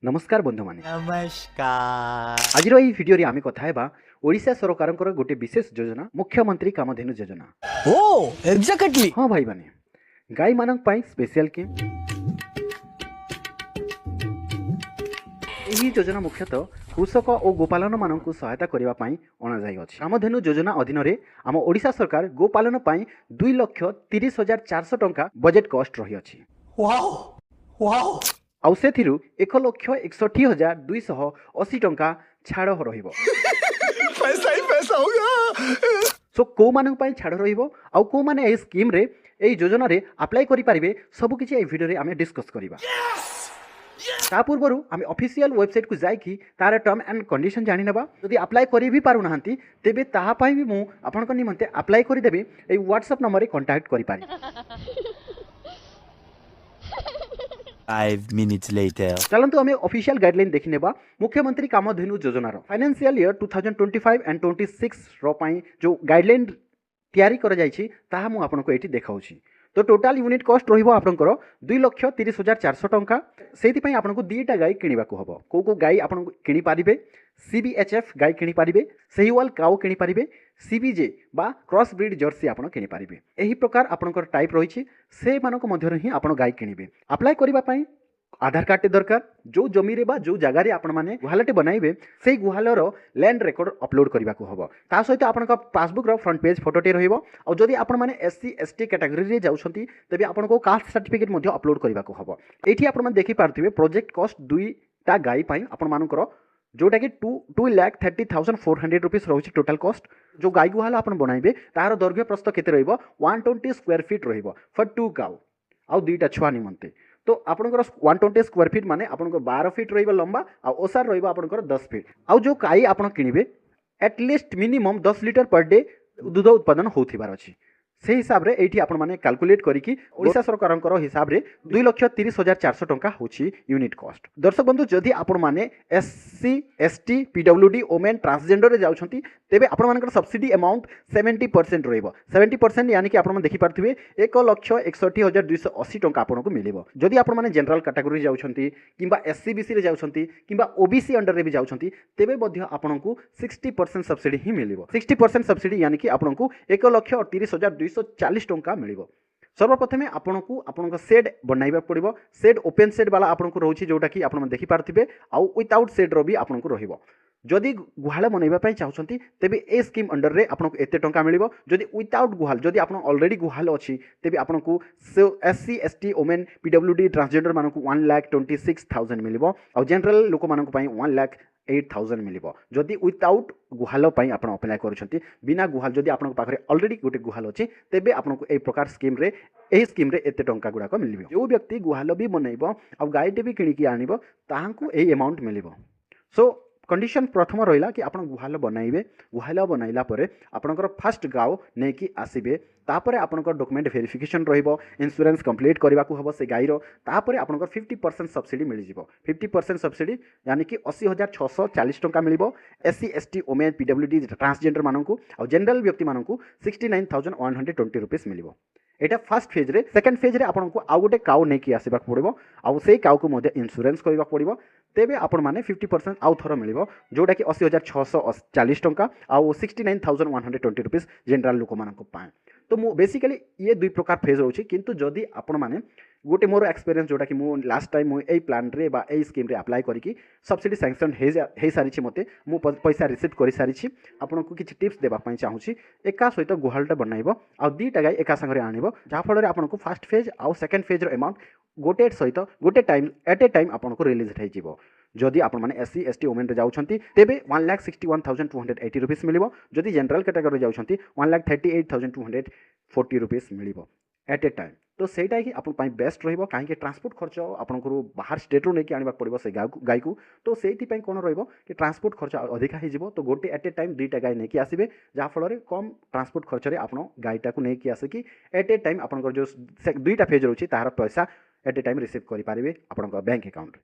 नमस्कार बंधु माने नमस्कार। आज ये भिडियो रे आमे कथा हेबा ओडिशा सरकार गोटे विशेष योजना मुख्यमंत्री कामधेनु योजना। ओ एग्जैक्टली। हाँ भाई माने गाई मानक पाई स्पेशल के यही योजना मुख्यतः कृषक और गोपालन मानक सहायता करने अणाई अच्छी। कामधेनु योजना अधीन रे आम ओडिशा सरकार गोपालन 2,30,400 टंका बजेट कॉस्ट रही अछि। Wow wow. आउ सेथिरु 1,61,280 टंका छाड़ रहिबो। पैसा ही पैसा होगा। सो को मानक पाई छाड़ रहिबो आउ को माने ए स्कीम रे ए योजना रे अप्लाई करि पारिबे सब किछि ए वीडियो रे आमे डिस्कस करिबा। ता पूर्वरु आमे ऑफिशियल वेबसाइट को जाई कि तार टर्म एंड कंडीशन जानि नेबा। यदि अप्लाई करि भी पारु नाहंती तेबे ताहा पाई भी मु आपनक निमंते अप्लाई करि देबे ए व्हाट्सएप नंबर रे कांटेक्ट करि पारि। 5 minutes later. चलंतु हमें ऑफिशियल गाइडलाइन देखि नेबा मुख्यमंत्री कामधेनु योजना रो फाइनेंशियल ईयर 2025 एंड 26 रो पाई जो गाइडलाइन तैयारी कर जाइछि ताहा मु आपनको एठी देखाउछि। तो टोटल यूनिट कॉस्ट रहिबो आपनकर 2,30,400 टंका। सेति पई आपनको दीटा गाय किनिबाको हबो। को गाय आपन किनि पारिबे सीबीएचएफ गाय किनि पारिबे सेहिवाल काउ किनि पारिबे सीबीजे बा क्रॉस ब्रीड जर्सी आपन किनि पारिबे। एही प्रकार आपनकर टाइप रहिछि से मानको मध्य हि आपन गाय किनिबे। अप्लाई करिबा पई आधार कार्ड टे दरकार। जो जमी रे बा जो जगह रे आपण माने गुहालटे बनाइबे सेही गुहालर लैंड रिकॉर्ड अपलोड करबा को हबो। ता सहित आपनका पासबुक रो फ्रंट पेज फोटो टे रहिबो। और जदि आपण माने एससी एसटी कैटेगरी रे जाउछंती तबे आपनको कास्ट सर्टिफिकेट मध्ये अपलोड करबा को हबो। एठी आपण माने देखि पारथिबे प्रोजेक्ट कॉस्ट 2 टा गाई पई आपण मानकर जोटा कि 2,30,400 रुपीस रहुछि टोटल कॉस्ट। जो गाई गुहाल आपण बनाइबे तार दैर्घ्य प्रस्थ केते रहिबो 120 स्क्वायर फीट रहिबो फॉर 2 काउ आउ दुईटा छुआ निमंते। तो आपनकर 120 स्क्वायर फीट माने आपनकर 12 फीट रहिबो लंबा आ ओसार रहिबो आपनकर 10 फीट। आउ जो गाई आपण किनिबे at least minimum 10 litre per day दूध उत्पादन होथिबार अछि। से हिसाब रे एठी आपण माने कैलकुलेट करिकि ओडिशा सरकारंकर हिसाब रे 2,30,400 टंका होछि यूनिट कॉस्ट। दर्शक बंधु जदि आपण माने SC ST PWD women transgender रे जाउछंती तेबे आपण मानकर सब्सिडी अमाउंट 70% रहइबो। 70% यानी कि आपण माने देखि पारथिबे 1,61,280 टंका आपनको मिलिबो। जदि आपण माने जनरल कैटेगरी जाउछंती किबा एससीबीसी रे जाउछंती किबा ओबीसी अंडर रे भी जाउछंती तेबे मध्य आपनको 60% सब्सिडी ही मिलिबो। 60% सब्सिडी यानी कि आपनको 1,30,240 टंका मिलिबो। सर्वप्रथमे आपनको आपनको सेड बनाइबा पड़िबो। सेड ओपन सेड वाला आपनको रहउछि जोटा कि आपण देखि पारथिबे आउ विदाउट सेड रो भी आपनको रहिबो। जदि गुहाल बनैबा पई चाहउछंती तेबे ए स्कीम अंडर रे आपनको एते टंका मिलिबो। जदि विदाउट गुहाल जदि आपण ऑलरेडी गुहाल अछि तेबे आपनको SC ST women PWD transgender मानकु 1,26,000 मिलिबो और जनरल लोक मानकु पई 1,08,000 मिलिबो। जदि विदाउट गुहाल पई आपण अप्लाई करूछंती बिना गुहाल जदि आपण पाखरे ऑलरेडी गोटे गुहाल अछि तेबे आपनको ए प्रकार स्कीम रे एही स्कीम रे एते टंका गुडा को मिलिबो। जो व्यक्ति गुहाल भी बनैबो और गायटे भी किनि कि आनिबो ताहांकु एही अमाउंट मिलिबो। सो कंडीशन प्रथम रहिला कि आपण गुहाल बनाइबे। गुहाल बनाइला परे आपनकर फर्स्ट गाओ नै कि आसीबे। तापरे आपनकर डॉक्यूमेंट वेरिफिकेशन रहिबो। इंश्योरेंस कंप्लीट करबा को हबो से गाईरो। तापरे आपनकर 50% सब्सिडी मिलि जिवो। 50% सब्सिडी यानी कि 80,640 टंका मिलिबो SC ST women PWD transgender माननकु और जनरल व्यक्ति माननकु 69,120 रुपीस मिलिबो। एटा फर्स्ट फेज रे। सेकंड फेज रे आपनको आउ गोटे काउ नै कि आसीबा पड़िबो आउ सेही काउ को मध्ये इंश्योरेंस करबा पड़िबो। तेबे आपण माने 50% आउ थरो मिलिबो जोटा कि 80,640 टंका आउ 69,120 रुपीस जनरल लोक मानक पाए। तो मु बेसिकली ये दुई प्रकार फेज रहउछि। किंतु जदि आपण माने गोटे मोर एक्सपीरियंस जोटा कि मु लास्ट टाइम मु एई प्लान रे बा एई स्कीम रे अप्लाई करिकि सब्सिडी सैंक्शन हे सारिछि मते मु पैसा रिसीव करि सारिछि। आपनको किछि टिप्स देबा पई चाहूछि। एका सहित गुहालटा बनाइबो आ दीटा गाय एका संगरे आनिबो जा फल रे आपनको फर्स्ट फेज आउ सेकंड फेज रो अमाउंट गोटे सहित गोटे टाइम एट ए टाइम आपनको रिलीज हो जिवो। जदि आपण माने एससी एसटी ओमेन रे जाउछंती तेबे 1,61,280 रुपीस मिलिबो। जदि जनरल कैटेगरी जाउछंती 1,38,240 रुपीस मिलिबो एट ए टाइम। तो सेटा कि आपण पई बेस्ट रहिबो काहे कि ट्रांसपोर्ट खर्च आपनकर बाहर स्टेट रो नै कि आनिबा पड़िबो से गाय को। तो सेति पई कोन रहिबो कि ट्रांसपोर्ट खर्च अधिका हे जिवो। तो गोटे एट ए टाइम दुईटा गाय नै कि आसीबे जा फल रे कम ट्रांसपोर्ट खर्च रे आपण गायटा को नै कि आसे कि एट ए टाइम आपनकर जो दुईटा फेज रहउछि तार पैसा एट ए टाइम रिसीव करि पारिबे आपनकर बैंक अकाउंट।